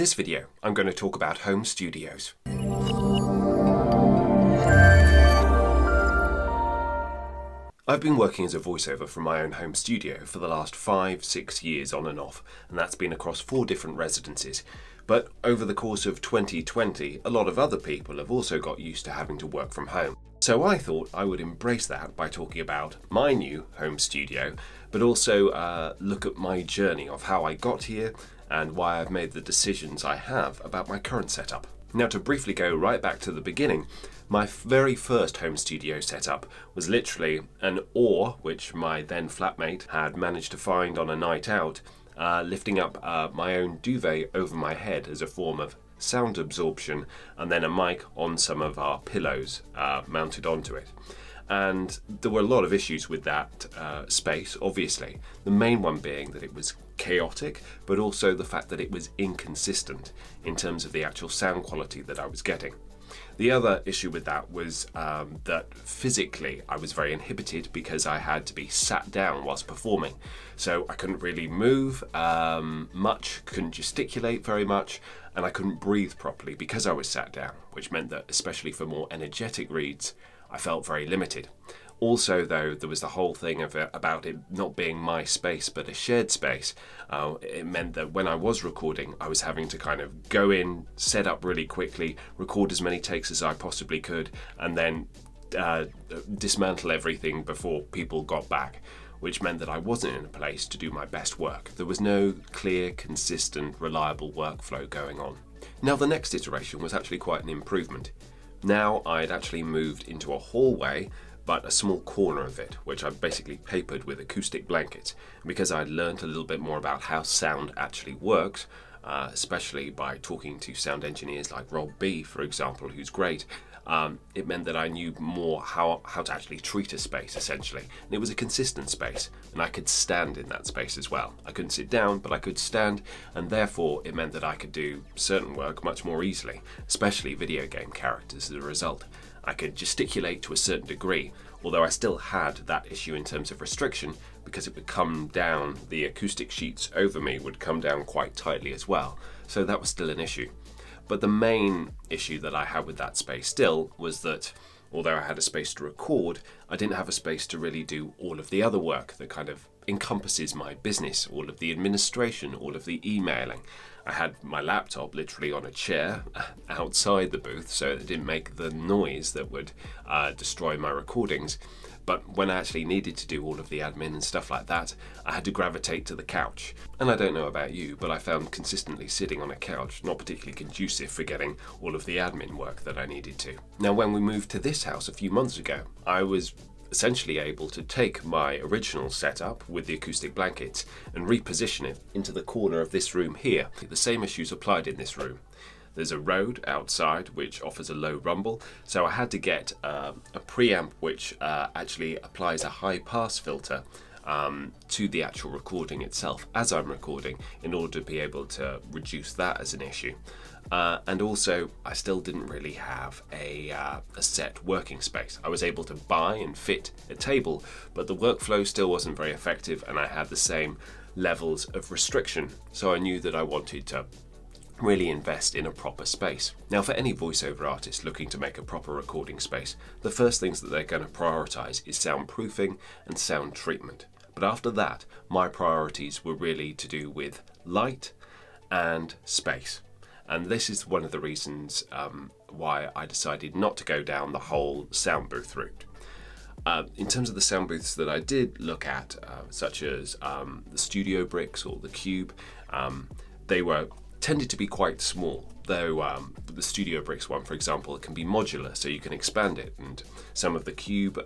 this video, I'm going to talk about home studios. I've been working as a voiceover from my own home studio for the last 5-6 years on and off, and that's been across 4 different residences. But over the course of 2020, a lot of other people have also got used to having to work from home. So I thought I would embrace that by talking about my new home studio, but also look at my journey of how I got here and why I've made the decisions I have about my current setup. Now, to briefly go right back to the beginning, my very first home studio setup was literally an oar which my then flatmate had managed to find on a night out, lifting up my own duvet over my head as a form of sound absorption, and then a mic on some of our pillows mounted onto it. And there were a lot of issues with that space, obviously. The main one being that it was chaotic, but also the fact that it was inconsistent in terms of the actual sound quality that I was getting. The other issue with that was that physically I was very inhibited because I had to be sat down whilst performing. So I couldn't really move much, couldn't gesticulate very much, and I couldn't breathe properly because I was sat down, which meant that especially for more energetic reads, I felt very limited. Also, though, there was the whole thing about it not being my space but a shared space. It meant that when I was recording, I was having to kind of go in, set up really quickly, record as many takes as I possibly could, and then dismantle everything before people got back, which meant that I wasn't in a place to do my best work. There was no clear, consistent, reliable workflow going on. Now, the next iteration was actually quite an improvement. Now I'd actually moved into a hallway, but a small corner of it, which I basically papered with acoustic blankets. And because I'd learned a little bit more about how sound actually works, especially by talking to sound engineers like Rob B, for example, who's great, it meant that I knew more how to actually treat a space, essentially. And it was a consistent space, and I could stand in that space as well. I couldn't sit down, but I could stand, and therefore it meant that I could do certain work much more easily, especially video game characters as a result. I could gesticulate to a certain degree, although I still had that issue in terms of restriction, because it would come down, the acoustic sheets over me would come down quite tightly as well, so that was still an issue. But the main issue that I had with that space still was that, although I had a space to record, I didn't have a space to really do all of the other work that kind of encompasses my business, all of the administration, all of the emailing. I had my laptop literally on a chair outside the booth so it didn't make the noise that would destroy my recordings. But when I actually needed to do all of the admin and stuff like that, I had to gravitate to the couch. And I don't know about you, but I found consistently sitting on a couch not particularly conducive for getting all of the admin work that I needed to. Now, when we moved to this house a few months ago, I was essentially able to take my original setup with the acoustic blankets and reposition it into the corner of this room here. The same issues applied in this room. There's a road outside which offers a low rumble, so I had to get a preamp which actually applies a high pass filter to the actual recording itself as I'm recording, in order to be able to reduce that as an issue. And also, I still didn't really have a set working space. I was able to buy and fit a table, but the workflow still wasn't very effective, and I had the same levels of restriction, so I knew that I wanted to really invest in a proper space. Now, for any voiceover artist looking to make a proper recording space, the first things that they're going to prioritize is soundproofing and sound treatment. But after that, my priorities were really to do with light and space. And this is one of the reasons why I decided not to go down the whole sound booth route. In terms of the sound booths that I did look at, such as the Studio Bricks or the Cube, they tended to be quite small, though the Studio Bricks one, for example, it can be modular, so you can expand it, and some of the Cube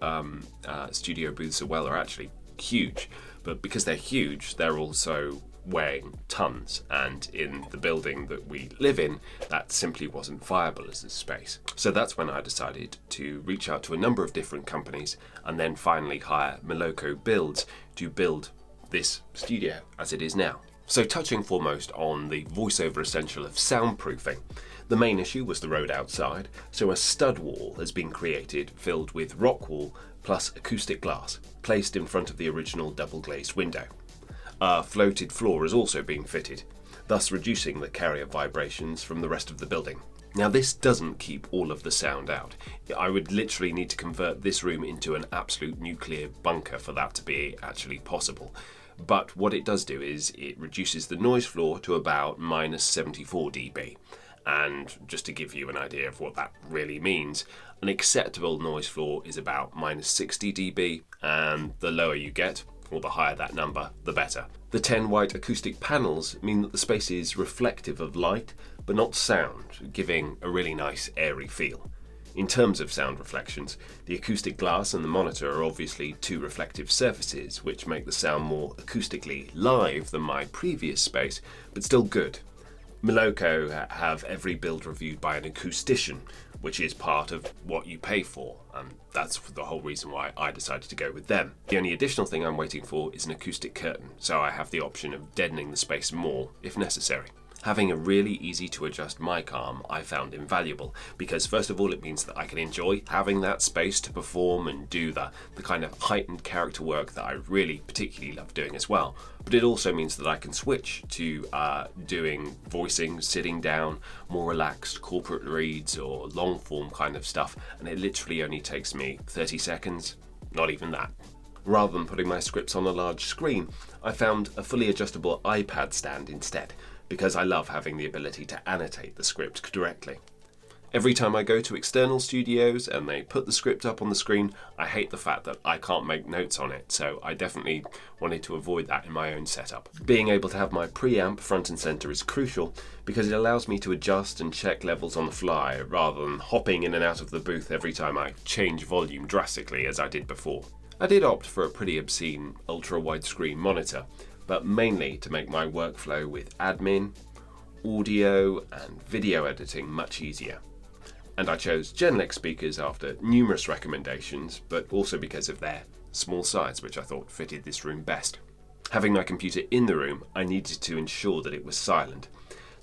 studio booths are actually huge, but because they're huge, they're also weighing tons, and in the building that we live in, that simply wasn't viable as a space. So that's when I decided to reach out to a number of different companies and then finally hire Moloko Builds to build this studio as it is now. So touching foremost on the voiceover essential of soundproofing, the main issue was the road outside, so a stud wall has been created filled with rock wool plus acoustic glass, placed in front of the original double glazed window. A floated floor is also being fitted. thus reducing the carrier vibrations from the rest of the building. Now, this doesn't keep all of the sound out. I would literally need to convert this room into an absolute nuclear bunker for that to be actually possible. But what it does do is it reduces the noise floor to about minus 74 dB. And just to give you an idea of what that really means, an acceptable noise floor is about minus 60 dB, and the lower you get, or the higher that number, the better. The 10 white acoustic panels mean that the space is reflective of light, but not sound, giving a really nice airy feel. In terms of sound reflections, the acoustic glass and the monitor are obviously two reflective surfaces, which make the sound more acoustically live than my previous space, but still good. Moloko have every build reviewed by an acoustician, which is part of what you pay for, and that's the whole reason why I decided to go with them. The only additional thing I'm waiting for is an acoustic curtain, so I have the option of deadening the space more if necessary. Having a really easy to adjust mic arm I found invaluable, because first of all it means that I can enjoy having that space to perform and do the kind of heightened character work that I really particularly love doing as well. But it also means that I can switch to doing voicing, sitting down, more relaxed corporate reads or long form kind of stuff, and it literally only takes me 30 seconds, not even that. Rather than putting my scripts on a large screen, I found a fully adjustable iPad stand instead, because I love having the ability to annotate the script directly. Every time I go to external studios and they put the script up on the screen, I hate the fact that I can't make notes on it, so I definitely wanted to avoid that in my own setup. Being able to have my preamp front and center is crucial because it allows me to adjust and check levels on the fly rather than hopping in and out of the booth every time I change volume drastically as I did before. I did opt for a pretty obscene ultra-widescreen monitor, but mainly to make my workflow with admin, audio and video editing much easier. And I chose Genelec speakers after numerous recommendations, but also because of their small size, which I thought fitted this room best. Having my computer in the room, I needed to ensure that it was silent.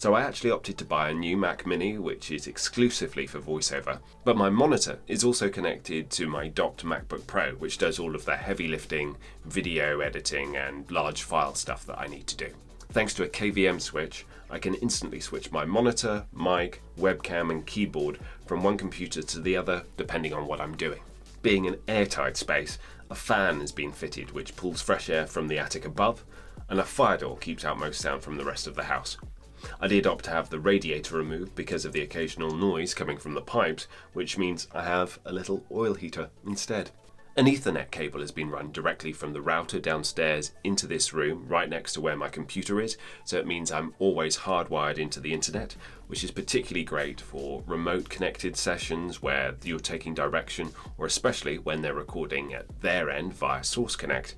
So I actually opted to buy a new Mac Mini, which is exclusively for VoiceOver, but my monitor is also connected to my docked MacBook Pro, which does all of the heavy lifting, video editing and large file stuff that I need to do. Thanks to a KVM switch, I can instantly switch my monitor, mic, webcam and keyboard from one computer to the other depending on what I'm doing. Being an airtight space, a fan has been fitted which pulls fresh air from the attic above, and a fire door keeps out most sound from the rest of the house. I did opt to have the radiator removed because of the occasional noise coming from the pipes, which means I have a little oil heater instead. An Ethernet cable has been run directly from the router downstairs into this room right next to where my computer is, so it means I'm always hardwired into the internet, which is particularly great for remote connected sessions where you're taking direction, or especially when they're recording at their end via Source Connect.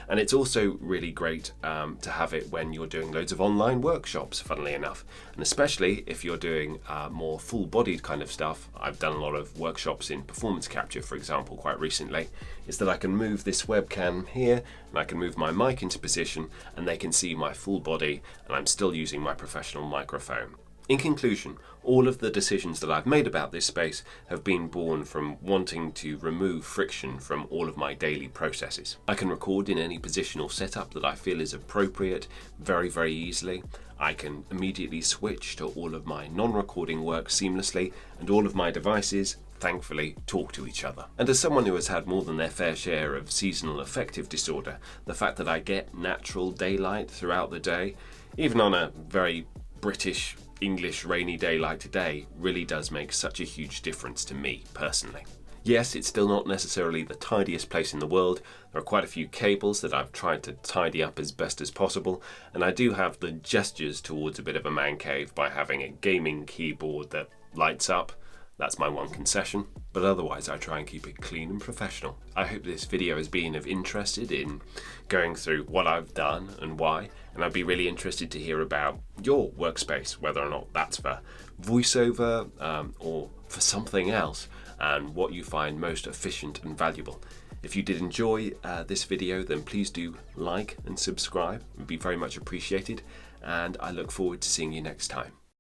And it's also really great to have it when you're doing loads of online workshops, funnily enough. And especially if you're doing more full-bodied kind of stuff. I've done a lot of workshops in performance capture, for example, quite recently, is that I can move this webcam here and I can move my mic into position and they can see my full body and I'm still using my professional microphone. In conclusion, all of the decisions that I've made about this space have been born from wanting to remove friction from all of my daily processes. I can record in any position or setup that I feel is appropriate very, very easily. I can immediately switch to all of my non-recording work seamlessly, and all of my devices, thankfully, talk to each other. And as someone who has had more than their fair share of seasonal affective disorder, the fact that I get natural daylight throughout the day, even on a very British English rainy day like today, really does make such a huge difference to me personally. Yes, it's still not necessarily the tidiest place in the world. There are quite a few cables that I've tried to tidy up as best as possible, and I do have the gestures towards a bit of a man cave by having a gaming keyboard that lights up. That's my one concession, but otherwise I try and keep it clean and professional. I hope this video has been of interest in going through what I've done and why, and I'd be really interested to hear about your workspace, whether or not that's for VoiceOver or for something else, and what you find most efficient and valuable. If you did enjoy this video, then please do like and subscribe. It would be very much appreciated, and I look forward to seeing you next time.